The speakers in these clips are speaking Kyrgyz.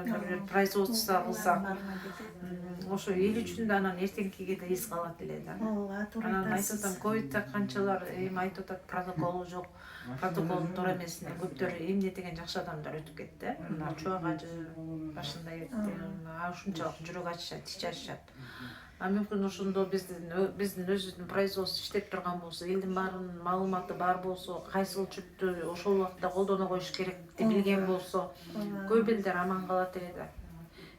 фермерлер производство кылсак ошо эл үчүн да анан эртеңкиге да эс калат эле да. Ооба, туура Анан айтып айтасыз. атам, ковидте канчалар айтып атат, протоколу жок, протоколу туура эмесине көптөр эмнетеген жакшы адамдар өтүп кетти. Мына Чубак ажы башында кетти. Ушунчалык жүрөк ачышат, ич ачышат. Мүмкүн ошондо биздин өзүбүздүн производство иштеп турган болсо, элдин баарынын маалыматы бар болсо, кайсыл чөптү ошол убакта колдоно коюш керекти билген болсо, көп элдер аман калат эле да.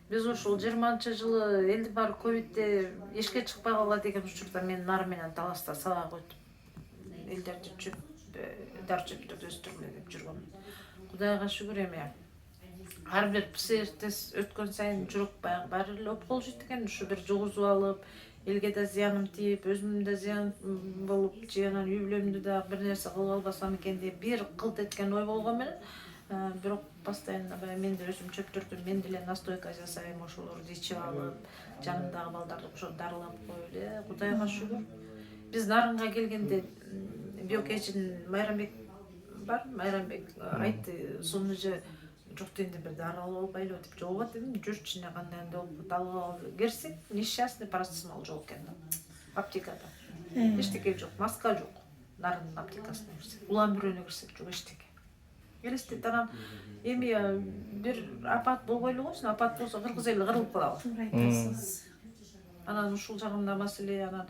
Биз ушул 20-жылы элдин баары ковидте эшикке чыкпай калат деген учурда мен нары менен таласта сабак өтүп элдерди дар чөптөрдү өстүргүлө деп жүргөмүн. Кудайга шүгүр эми ар бир ПЦР тест өткөн сайын жүрөк баягы баары эле ооп болушат экен. Ушу бир жугузуп алып, элге да зыяным тийип, өзүмдүн да зыян болуп, же анан үй бүлөмдү да бир нерсе кылып албасам экен деп бир кылт эткен ой болгон менен, бирок постоянно баягы мен да өзүм чөптөрдү мен деле настойка жасайм, ошолорду ичип алып, жанымдагы балдарды ошо дарылап коюп эле. Кудайга шүгүр. Биз Нарынга келгенде биокечин Майрамбек бар, Майрамбек айтты, сону же жок дегенде бир дары алып албайлыбы деп. Жок дедим, жүрчү кандай болуп алып кирсек, несчастный парацетамол жок экен да. Аптекада. Эчтеке жок, маска жок. Нарынын аптекасына кирсек, улам бирөөнө кирсек жок эчтеке. Элестет анан эми бир апат болбой эле койсун, апат болсо кыргыз эли кырылып калабы. Туура айтасыз. Анан ушул жагында маселе, анан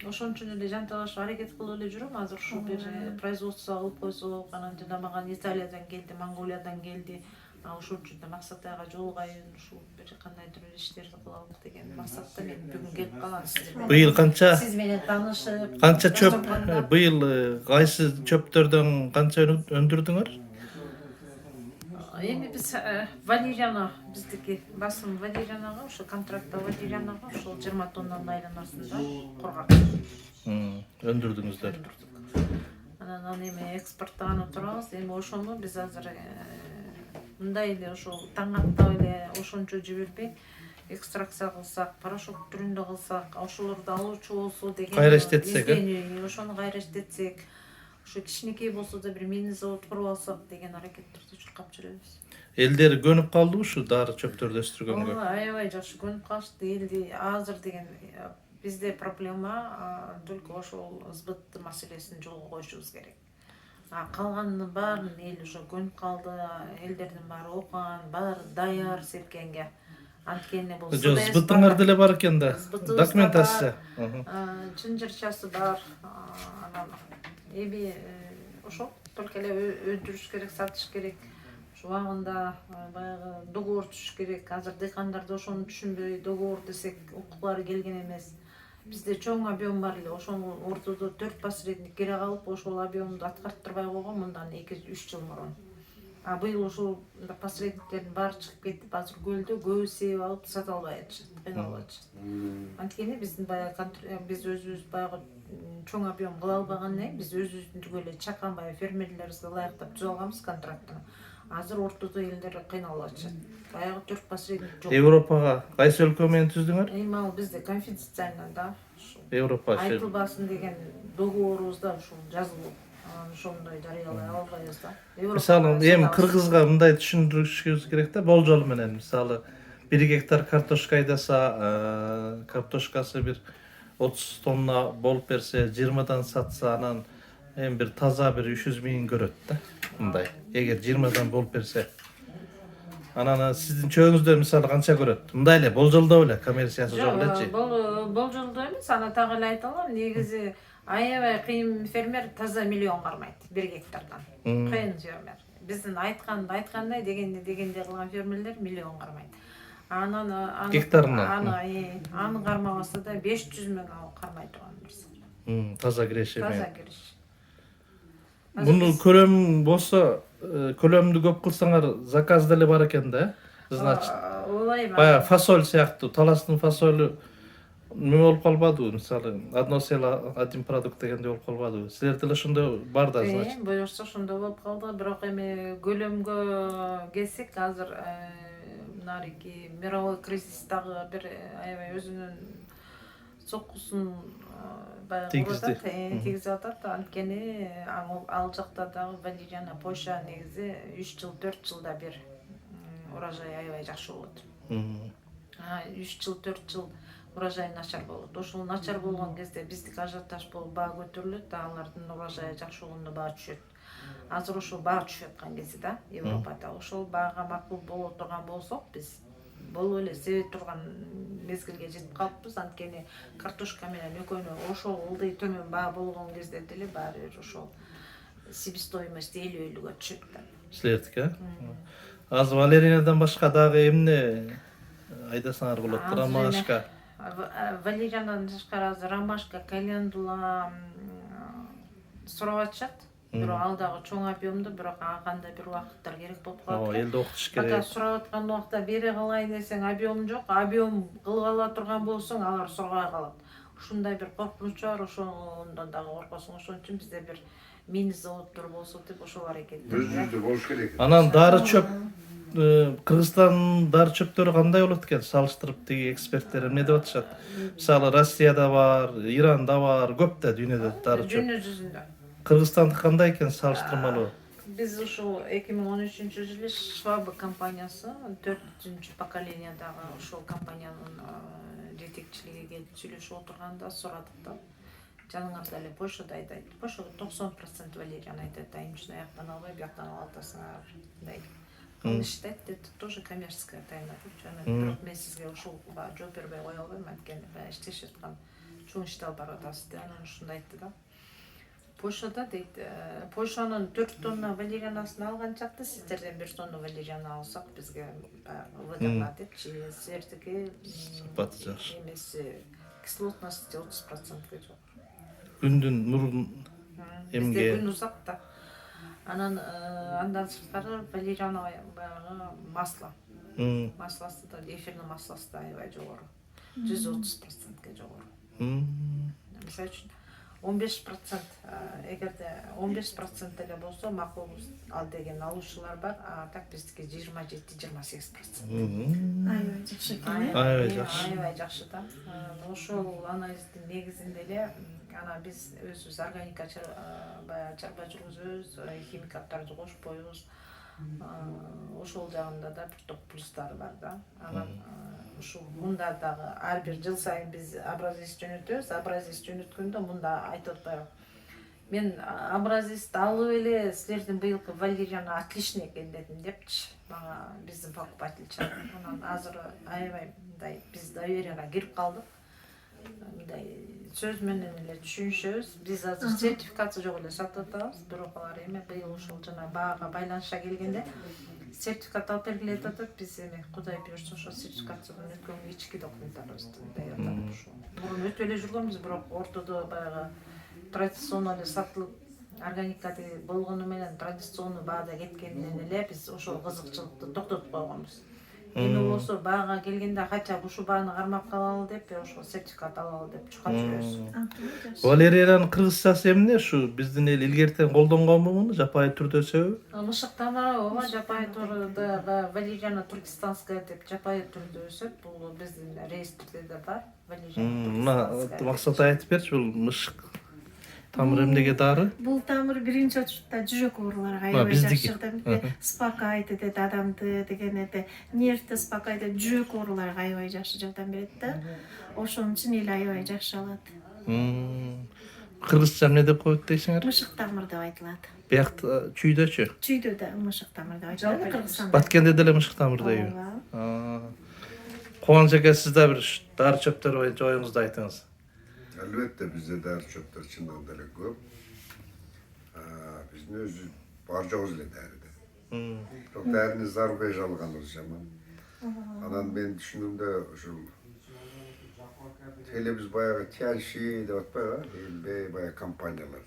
ошон үчүн эле жанталашып аракет кылып эле жүрөм. Азыр ушу бир производство кылып койсок, анан жана мага Италиядан келди, Монголиядан келди. Ошол үчүн да максат ага жолугайын, ушул бир кандайдыр бир иштерди кылалым деген максатта мен бүгүн келип калгам сиздер. Быйыл канча Сиз менен таанышып, канча чөп быйыл кайсы чөптөрдөн канча өндүрдүңөр? Эми биз валерьяна, биздики басым валерьянага, ошо контрактта валерьянага ошол 20 тоннанын айланасында кургак Өндүрдүңүздөр. Анан эми экспорттаганы турабыз. Эми ошону биз азыр мындай эле ошол таң аттап эле ошончо жибербей, экстракция кылсак, порошок түрүндө кылсак, ошолорду алуучу болсо деген Кайра иштетсек, ошону кайра иштетсек, ошо кичинекей болсо да бир мини завод куруп алсак деген аракеттерди чуркап жүрөбүз. Элдер көнүп калды ушу дары чөптөрдү өстүргөнгө? Аябай жакшы көнүп калышты. Элди азыр деген бизде проблема только ошол сбыт маселесин жолго коюшубуз керек. Калганынын баарын эл ошо көнүп калды. Элдердин баары окуган, баары даяр сепкенге. Анткени бул Сбытыңар деле бар экен да. Документация. Чынжырчасы бар. Анан эми ошол только эле өндүрүш керек, сатыш керек. Убагында баягы договор түзүш керек. Азыр дыйкандар да ошону түшүнбөй, договор десек укуклары келген эмес. Бизде чоң объем бар эле. Ошону ортодо 4 посредник кире калып, ошол объемду аткарттырбай койгон мындан 2-3 жыл мурун. Быйыл ошол посредниктердин баары чыгып кетип, азыр көлдө көбү себип алып сата албай атышат, кыйналып атышат. Анткени биздин баягы биз өзүбүз баягы чоң объем кыла албагандан кийин биз өзүбүздүн эле чакан баягы фермерлерибизге ылайыктап түзүп алганбыз контрактты. Азыр ортодо элдер кыйналып атышат. Баягы 4 посредник жок. Европага кайсы өлкө менен түздүңөр? Эми ал бизде конфиденциально да. Европа айтылбасын деген договорубузда ушул жазылып, ошондой жарыялай албайбыз да. Мисалы, эми кыргызга мындай түшүндүрүшүбүз керек да, болжол менен. Мисалы, 1 гектар картошка айдаса, картошкасы бир 30 тонна болуп берсе, 20дан сатса, анан эми бир таза бир 300 миң көрөт да. Мындай. Эгер 20дан болуп берсе. Анан сиздин чөбүңүздө мисалы канча көрөт? Мындай эле болжолдоп эле, коммерциясы жок элечи. Болжолдоо эмес, аны так эле айта алам. Негизи аябай кыйын фермер таза миллион кармайт 1 гектардан. Кыйын фермер. Биздин айткандай дегенде кылган фермерлер миллион кармайт. Анан гектарына аны кармабаса да 500 миң алып кармай турган нерсе. Таза киреш эми. Таза киреш. Муну көрөм болсо, көлөмдү көп кылсаңар заказ деле бар экен да. Значит, баягы фасоль сыяктуу, таластын фасолю неме болуп калбадыбы? Мисалы, одно село, один продукт дегенде болуп калбадыбы? Силерде деле ошондой бар да, значит. Буюрса ошондой болуп калды, бирок эми көлөмгө келсек, азыр нарики мировой кризис дагы бир аябай өзүнүн соккусун тийгизип атат. Анткени ал жакта дагы валерьяна, Польша негизи 3 жыл, 4 жылда бир урожай аябай жакшы болот. Мм. 3 жыл 4 жыл урожай начар болот. Ошол начар болгон кезде биздики ажиотаж болуп баа көтөрүлөт, алардын урожайы жакшы болгондо баа түшөт. Азыр ошол баа түшүп аткан кезде да Европада ошол баага макул боло турган болсок биз болуп эле себет турган мезгилге жетип калыппыз. Анткени картошка менен экөөнү ошол ылдый төмөн баа болгон кезде деле баары бир ошол себестоимость 50-50га түшөт да. Силердики, азыр валеринадан башка дагы эмне айдасаңар болот? Ромашка. Валериядан тышкары азыр ромашка, календула сурап атышат. Бирок ал дагы чоң объемдо, бирок ага кандай бир убакыттар керек болуп калат. Элди окутуш Пока керек. сурап аткан убакта бере калайын десең объем жок, объем кылып ала турган болсоң алар сургай калат. Ушундай бир коркунуч бар, ошондон дагы коркосуң. Ошон үчүн бизде бир мини заводдор болсо деп ошол аракетте. Өзүндө болуш керек. Анан дары чөп, Кыргызстандын дары чөптөрү кандай болот экен? Салыштырып тиги эксперттер эмне деп атышат? Мисалы Россияда бар, Иранда бар, көп да дүйнөдө дары чөп. Дүйнө жүзүндө. Кыргызстандыкы кандай экен салыштырмалуу? Биз ушул 2013-жылы Шваб компаниясы 4-чү поколениядағы ошол компаниянын жетекчилиги келип сүйлөшүп отурганда сурадык да. Жаныңарда эле Польшада айтат. Польшада 90% валериан айтат. Айымчын аяктан албай, бияктан алатасыңар. Мындай кылмыштайт деп тоже коммерческая тайна деп. Жана бирок мен сизге ушул жооп бербей кое албайм. Анткени иштешип аткан чоң ишти алып баратасыз деп анан ушундай айтты да. Польшада дейт, Польшанын 4 тонна валерианасын алган чакта сиздерден 1 тонна валериана алсак бизге выгодно депчи. Сиздердики Сапаты жакшы. эмеси кислотности 30%га жок. Күндүн нурун Бизде эмге күн узак да. Анан андан сырткары валериана баягы масло. Маслосы да эфирный маслосы да аябай жогору. 130%га жогору. Мисалы үчүн 15%, эгерде 15% эле болсо макул ал деген алуучулар бар, а так биздики 27-28%. Аябай жакшы экен. Аябай жакшы. Аябай жакшы да. Ошол анализдин негизинде эле ана биз өзүбүз органика баягы чарба жүргүзөбүз, химикаттарды кошпойбуз. Ошол жагында да бир топ плюстары бар да. Анан ушул мында дагы ар бир жыл сайын биз абразис жөнөтөбүз. Абразис жөнөткөндө мында айтып атпайбы. Мен абразисти алып эле силердин быйылкы валериана отличный экен дедим депчи. Мага биздин покупательчи. Анан азыр аябай мындай биз доверияга кирип калдык. Мындай сөз менен эле түшүнүшөбүз. Биз азыр сертификаты жок эле сатып атабыз. Бирок алар эме быйыл ошол жана баага байланыша келгенде сертификат алып бергиле деп атат. Биз эме Кудай буйрса ошол сертификациядан өткөн ички документтарыбызды даярдап ошол. Мурун өтүп эле жүргөнбүз, бирок ортодо баягы традиционный эле сатылып органикада болгону менен традиционный баада кеткенден эле биз ошол кызыкчылыкты токтотуп койгонбуз. Эми болсо баага келгенде кача ушул бааны кармап калалы деп ошол сертификат алалы деп чукап жүрөбүз. Валериянын кыргызчасы эмне? Ушу биздин эл илгертен колдонгонбу муну жапайы түрдө өсөбү? Мышык тамыры ооба жапайы түрдө валериана туркестанская деп жапайы түрдө өсөт. Бул биздин реестрде да бар. Валериана туркестанская. Максат айтып берчи, бул мышык тамыр эмнеге дары? Бул тамыр биринчи очурда жүрөк ооруларга аябай жакшы жардам спокойт этет адамды деген эте нервди спокойт этет, жүрөк ооруларга аябай жакшы жардам берет да. Ошон үчүн эл аябай жакшы алат. Кыргызча эмне деп коет дейсиңер? Мышык тамыр деп айтылат. Биякта чүйдөчү? Чүйдө да мышык тамыр деп айтылат Кыргызстанда. Баткенде деле мышык тамыр дейби? Кубаныч ака, сиз да бир дары чөптөр боюнча оюңузду айтыңыз. Elbette bizde deri çöpler çından deli көп. Bizim özü barcağız ile derdi. Çok derini zarbeye çalganız zaman. Anan ben düşündüğümde şu televiz bayağı tiyarşı de bayağı kampanyalar.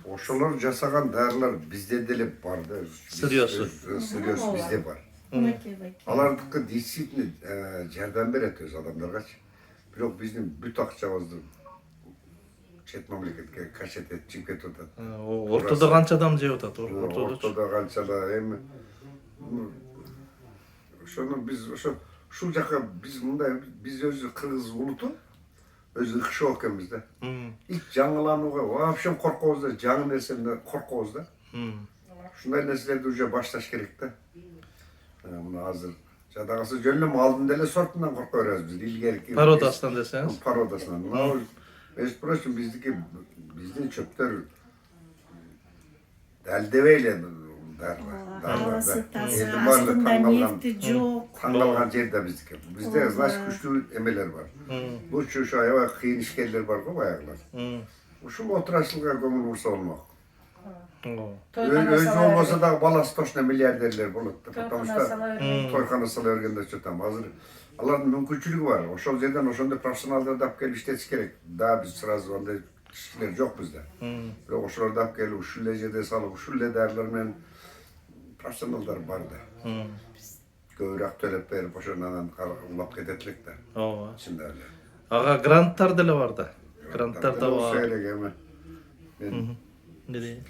Oşalar jasagan deriler bizde deli bardı. Sırıyorsun. Sırıyorsun bizde var. Alardıkı действительно жардам берет өз адамдарга. Бирок биздин бүт акчабызды чет мамлекетке качет этип кетип атат. Ортодо канча адам жеп атат? Ортодо канча да эми ошону биз ушул жака биз мындай биз өзү кыргыз улуту өзү ыкшоо экенбиз да. Ит жаңыланууга вообще коркобуз да, жаңы нерседен коркобуз да. Ушундай нерселерди уже башташ керек да. Bunu hazır. Жадағасы жөнлем алдында эле сортунан корко беребиз биз илгерки. Пародасынан десеңиз. Пародасынан. Мына между прочим биздин чөптөр дәлдебей эле Havası таза, астында нефти жоқ. Таңдалган жерде биздики. Бизде значит күчтүү эмелер бар. Бул ушу аябай кыйын ишкерлер бар го баягылар. Ушул отурашылга көңүл бурса болмок. Өзү болбосо дагы баласы точно миллиардерлер болот. Потому что тойхана сала бергенде чөтөм. Азыр алардын мүмкүнчүлүгү бар. Ошол жерден ошондой профессионалдарды алып келип иштетиш керек. Да биз сразу андай кишилер жок бизде. Бирок ошолорду алып келип ушул эле жерде салып, ушул эле дарылар менен профессионалдар бар да. Көбүрөөк төлөп берип ошондон улап кетет элек да. Ооба. Чында эле. Ага гранттар деле бар да. Гранттар да бар. Сөйлөгөм. Мен Не дейин?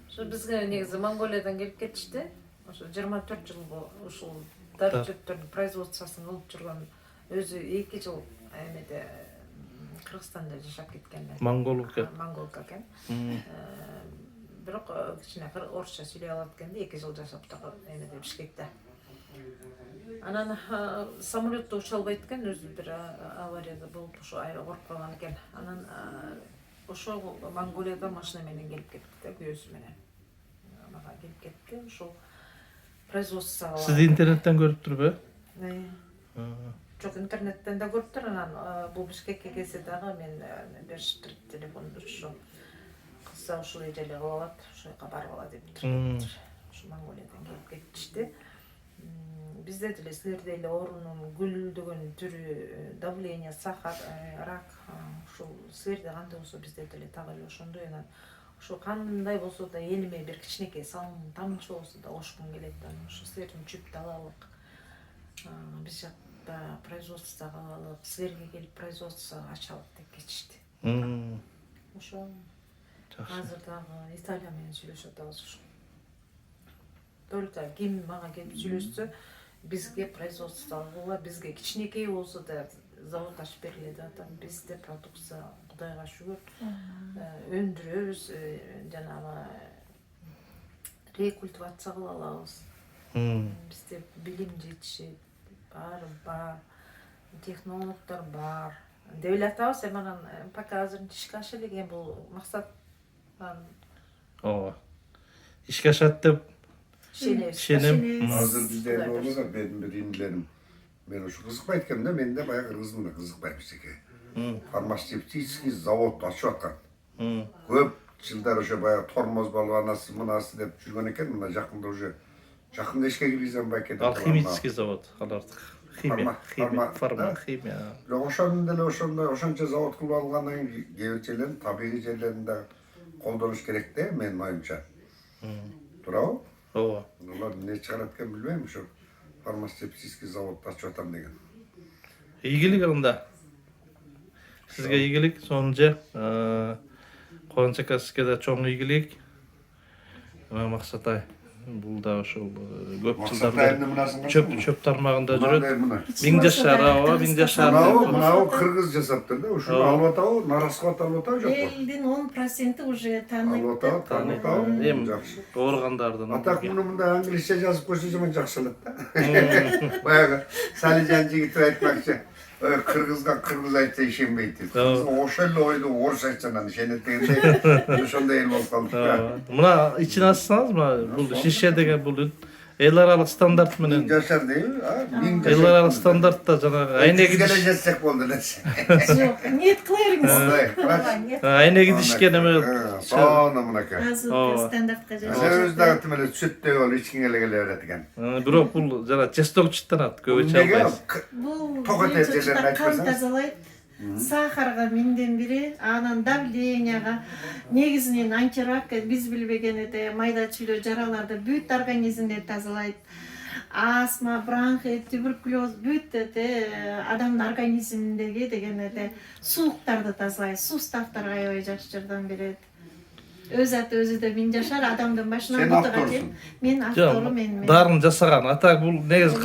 Ошо бизге негизи Монголиядан келип кетишти. Ошо 24 жыл ушул дары чөптөрдүн производствосун кылып жүргөн өзү 2 жыл эмеде Кыргызстанда жашап кеткен. Монголка. Монголка экен. Бирок кичине орусча сүйлөй алат экенди, 2 жыл жашап дагы эмеде Бишкекте. Анан самолетто уча албайт экен, өзү бир аварияда болуп ошо аябай коруп калган экен. Анан ошол Монголиядан машина менен келип кетти да, күйөөсү менен. Мага келип кетти, ошол производствого. Сизди интернеттен көрүптүрбү? Жок, интернеттен да көрүптүр. Анан бул Бишкекке келсе дагы мен бериштир телефонду ошо кызса ушул эле кылып алат, ошол жака барып ала дептир. Ошо Монголиядан келип кетишти. Бизде деле силерде эле оорунун гүлдөгөн түрү, давление, сахар, рак, ушул силерде кандай болсо бизде деле так эле ошондой. Анан ошо кандай болсо да элиме бир кичинекей салым тамчы болсо да кошкум келет. Анан ошо силердин чүп далалык биз жакта производство кылалык, силерге келип производство ачалык деп кетишти. Ошо азыр дагы Италия менен сүйлөшүп атабыз ошо. Только ким мага келип сүйлөшсө, бизге производство кылгыла, бизге кичинекей болсо да завод ачып бергиле деп атам. Бизде продукция Кудайга шүгүр өндүрөбүз, жанагы рекультивация кыла алабыз. Бизде билим жетишет, баары бар, технологдор бар деп эле атабыз. Анан пока азыр ишке аша элеген бул максат. Ооба. Ишке ашат деп Ишенем. азыр бизде эме болду да, менин бир индилерим. Мен ушу кызыкпайт экенмин да, мен да баягы кыргызым да кызыкпайт бизге. Фармацевтический завод ачып аткан. Көп жылдар ошо баягы тормоз баланасы мынасы деп жүргөн экен. Мына жакында уже жакында ишке киргизем байке. ал химический завод алардык. Химия. Бирок ошондон деле ошончо завод кылып алгандан кийин кээ бир жерлерин табигый жерлерин да колдонуш керек да, менин оюмча. Туурабы? Ооба. Улар эмне чыгарат экен билбейм, ошо фармацевтический завод ачып атам деген. Ийгилик анда. Сизге ийгилик, сонун Кубанч ака сизге да чоң ийгилик. Максат ай, бул да ошол көп жылдар чөп тармагында жүрөт. 1000 жашар, ооба, 1000 жашар. Мынау кыргыз жасаптыр да, ушуну алып атабы, нараскот алып атабы жокпу? Элдин 10% уже тааныйт. Алып атабы, таанытабы. Эми Жакшы. ооргандардын. Атак муну мында англисче жазып койсо жаман жакшы элет да. Баягы Салижан жигит айтмакчы. Кыргызга кыргыз айтса ишенбейт. Ошол эле ойду орус айтса анан ишенет дегендей ошондой эл болуп калдык. Мына ичин ачсаңыз, бул шише деген бул эл аралык стандарт менен. Жашар дейби? Эл аралык стандартта жанагы айнеги келе жетсек болду эле. Жок, ниет кыла бериңиз. Айнеги дишкен эме. Сону мынакей. Азыр стандартка Өзү дагы тим эле сүттөй болуп ичкиңе эле келе берет экен. Бирок бул жана жестокчуттанат, көбүнчө албайсыз. бул Токот жерлерин айтпасаңыз. кан тазалайт. Сахарга миңден бири, анан давленияга, негизинен антирак, биз билбеген майда чүйлө жараларды бүт организмди тазалайт. Астма, бронхит, туберкулез бүт адамдын организминдеги деген сууктарды тазалайт. Суставтарга аябай жакшы жардам берет. Өз аты өзүдө 1000 жашар, адамдын башынан Сен бутуга авторсуң. чейин. Мен автору мен. Дарын жасаган. Атак бул негизи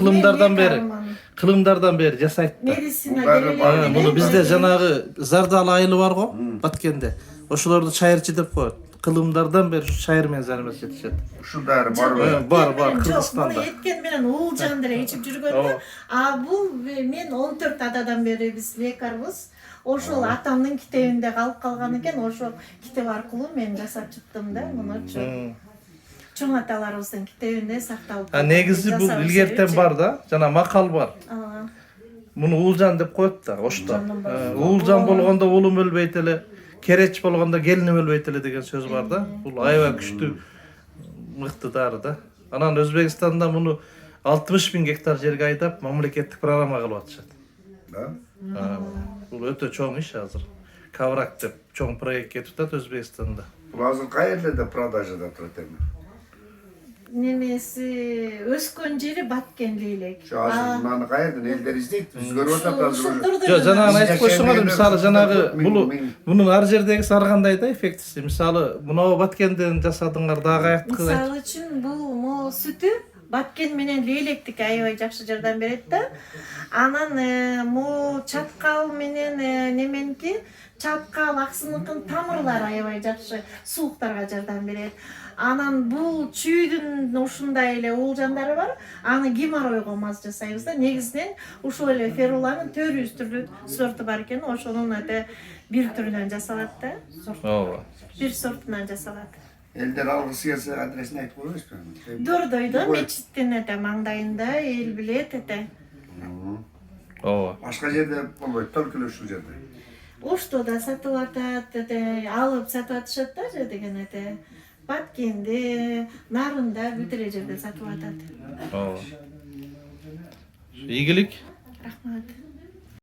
кылымдардан бери жасайт да. Медицина Муну бизде жанагы зардал айылы бар го, Баткенде. Ошолорду чайырчы деп коет. кылымдардан бери ушу чайыр менен зармес жетишет. Ушундай бар Бар, бар, Кыргызстанда. Муну эткен менен Уулжан деле ичип жүргөндө, бул мен 14 атадан бери биз лекарбыз. Ошол атамдын китебинде калып калган экен, ошол китеп аркылуу мен жасап чыктым да мунучу. Чоң аталарыбыздын китебинде сакталып. Негизи бул илгертен бар да, жана макал бар. Муну Уулжан деп коет да, ошто. Уулжан болгондо уулум өлбөйт эле, кереч болгондо келиним өлбөйт эле деген сөз бар да. Бул аябай күчтүү мыкты дары да. Анан Өзбекстанда муну 60 000 гектар жерге айдап мамлекеттик программа кылып атышат. Да? Бул өтө чоң иш азыр. Каврак деп чоң проект кетип атат Өзбекстанда. Бул азыр каерлерде продажада турат эми? Немеси өскөн жери Баткен Лейлек. Şu azır mani kayırdın, elleri izleyip biz görüp atat azır. Жо, жанагы айтып койсоңор, мисалы жанагы мунун ар жердегиси ар кандай да эффектиси. Мисалы, мынау Баткенден жасадыңар дагы аяктыкы. Мисалы үчүн бул могу сүтү Баткен менен Лейлектики аябай жакшы жардам берет да. Анан могу чаткал менен неменики чаткал аксыныкын тамырлары аябай жакшы сууктарга жардам берет. Анан бул чүйдүн ушундай эле уулжандары бар. Аны геморройго маз жасайбыз да. Негизинен ушул эле феруланын 400 түрлүү сорту бар экен. Ошонун өтө бир түрүнөн жасалат да. Ооба. Бир сортунан жасалат. Elder algısı gelse adresini ayıp koymuş mu? Дордойдо мечиттин маңдайында эл билет эте. Ооба. Başka yerde olmuyor, только şu yerde. Оштода сатып атат, алып сатып атышат да деген эте. Баткенде, Нарында бүт эле жерде сатып атат. Ооба. Ийгилик. Рахмат.